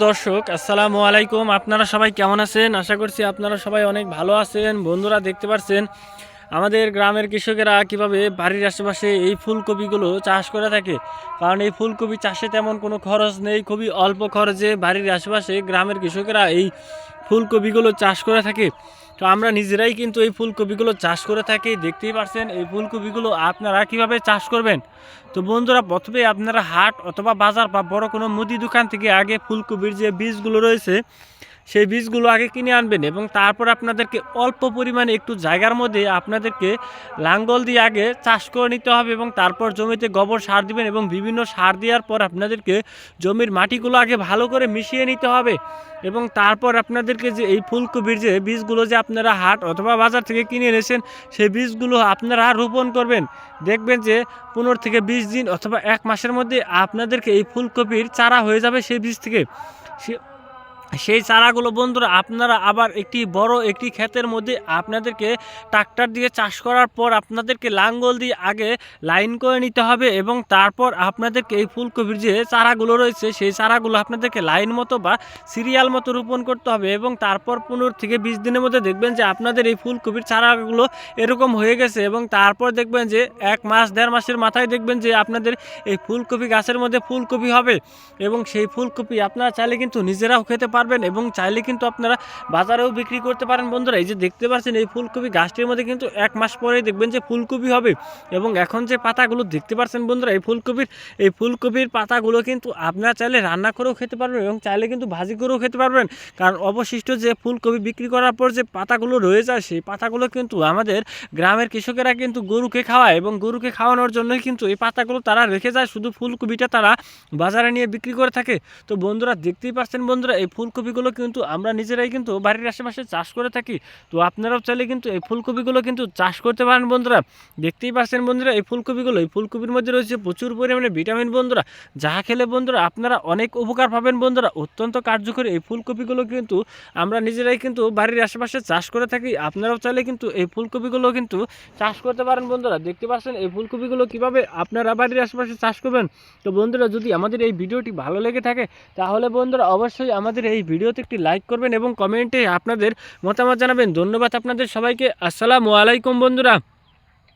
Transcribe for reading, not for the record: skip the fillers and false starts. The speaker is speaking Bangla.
দর্শক আসসালামু আলাইকুম। আপনারা সবাই কেমন আছেন? আশা করছি আপনারা সবাই অনেক ভালো আছেন। বন্ধুরা দেখতে পাচ্ছেন আমাদের গ্রামের কৃষকেরা কিভাবে বাড়ির আশেপাশে এই ফুলকপিগুলো চাষ করে থাকে। কারণ এই ফুলকপি চাষে তেমন কোনো খরচ নেই, খুবই অল্প খরচে বাড়ির আশেপাশে গ্রামের কৃষকেরা এই ফুলকপিগুলো চাষ করে থাকে। তো আমরা নিজেরাই কিন্তু এই ফুলকপিগুলো চাষ করে থাকি। দেখতেই পাচ্ছেন এই ফুলকপিগুলো আপনারা কিভাবে চাষ করবেন। তো বন্ধুরা, প্রথমে আপনারা হাট অথবা বাজার বা বড় কোনো মুদি দোকান থেকে আগে ফুলকপির যে বীজগুলো রয়েছে সেই বীজগুলো আগে কিনে আনবেন এবং তারপর আপনাদেরকে অল্প পরিমাণে একটু জায়গার মধ্যে আপনাদেরকে লাঙ্গল দিয়ে আগে চাষ করে নিতে হবে এবং তারপর জমিতে গোবর সার দিবেন এবং বিভিন্ন সার দেওয়ার পর আপনাদেরকে জমির মাটিগুলো আগে ভালো করে মিশিয়ে নিতে হবে এবং তারপর আপনাদেরকে যে এই ফুলকপির যে বীজগুলো যে আপনারা হাট অথবা বাজার থেকে কিনে এনেছেন সেই বীজগুলো আপনারা রোপণ করবেন। দেখবেন যে 15 থেকে 20 দিন অথবা 1 মাসের মধ্যে আপনাদেরকে এই ফুলকপির চারা হয়ে যাবে সেই বীজ থেকে। সেই চারাগুলো বন্ধুরা আপনারা আবার একটি ক্ষেতের মধ্যে আপনাদেরকে ট্রাক্টর দিয়ে চাষ করার পর আপনাদেরকে লাঙ্গল দিয়ে আগে লাইন করে নিতে হবে এবং তারপর আপনাদেরকে এই ফুলকপির যে চারাগুলো রয়েছে সেই চারাগুলো আপনাদেরকে লাইন মতো বা সিরিয়াল মতো রোপণ করতে হবে এবং তারপর 15 থেকে 20 দিনের মধ্যে দেখবেন যে আপনাদের এই ফুলকপির চারাগুলো এরকম হয়ে গেছে এবং তারপর দেখবেন যে 1 মাস 1.5 মাসের মাথায় দেখবেন যে আপনাদের এই ফুলকপি গাছের মধ্যে ফুলকপি হবে এবং সেই ফুলকপি আপনারা চাইলে কিন্তু নিজেরাও খেতে পারবেন এবং চাইলে কিন্তু আপনারা বাজারেও বিক্রি করতে পারেন। বন্ধুরা, এই যে দেখতে পাচ্ছেন এই ফুলকপি গাছটির মধ্যে কিন্তু 1 মাস পরেই দেখবেন যে ফুলকপি হবে এবং এখন যে পাতাগুলো দেখতে পাচ্ছেন বন্ধুরা এই ফুলকপির পাতাগুলো কিন্তু আপনারা চাইলে রান্না করেও খেতে পারবেন এবং চাইলে কিন্তু ভাজি করেও খেতে পারবেন। কারণ অবশিষ্ট যে ফুলকপি বিক্রি করার পর যে পাতাগুলো রয়ে যায় সেই পাতাগুলো কিন্তু আমাদের গ্রামের কৃষকেরা কিন্তু গরুকে খাওয়ায় এবং গরুকে খাওয়ানোর জন্যই কিন্তু এই পাতাগুলো তারা রেখে যায়, শুধু ফুলকপিটা তারা বাজারে নিয়ে বিক্রি করে থাকে। তো বন্ধুরা দেখতেই পাচ্ছেন বন্ধুরা এই ফুলকপিগুলো কিন্তু আমরা নিজেরাই কিন্তু বাড়ির আশেপাশে চাষ করে থাকি। তো আপনারাও চাইলে কিন্তু এই ফুলকপিগুলো কিন্তু চাষ করতে পারেন। বন্ধুরা দেখতেই পাচ্ছেন বন্ধুরা এই ফুলকপির মধ্যে রয়েছে প্রচুর পরিমাণে ভিটামিন। বন্ধুরা যা খেলে বন্ধুরা আপনারা অনেক উপকার পাবেন। বন্ধুরা অত্যন্ত কার্যকরী এই ফুলকপিগুলো কিন্তু আমরা নিজেরাই কিন্তু বাড়ির আশেপাশে চাষ করে থাকি। আপনারাও চাইলে কিন্তু এই ফুলকপিগুলো কিন্তু চাষ করতে পারেন। বন্ধুরা দেখতে পাচ্ছেন এই ফুলকপিগুলো কিভাবে আপনারা বাড়ির আশেপাশে চাষ করবেন। তো বন্ধুরা, যদি আমাদের এই ভিডিওটি ভালো লেগে থাকে তাহলে বন্ধুরা অবশ্যই আমাদের এই ভিডিওতে একটি লাইক করবেন এবং কমেন্টে আপনাদের মতামত জানাবেন। ধন্যবাদ আপনাদের সবাইকে। আসসালামু আলাইকুম বন্ধুরা।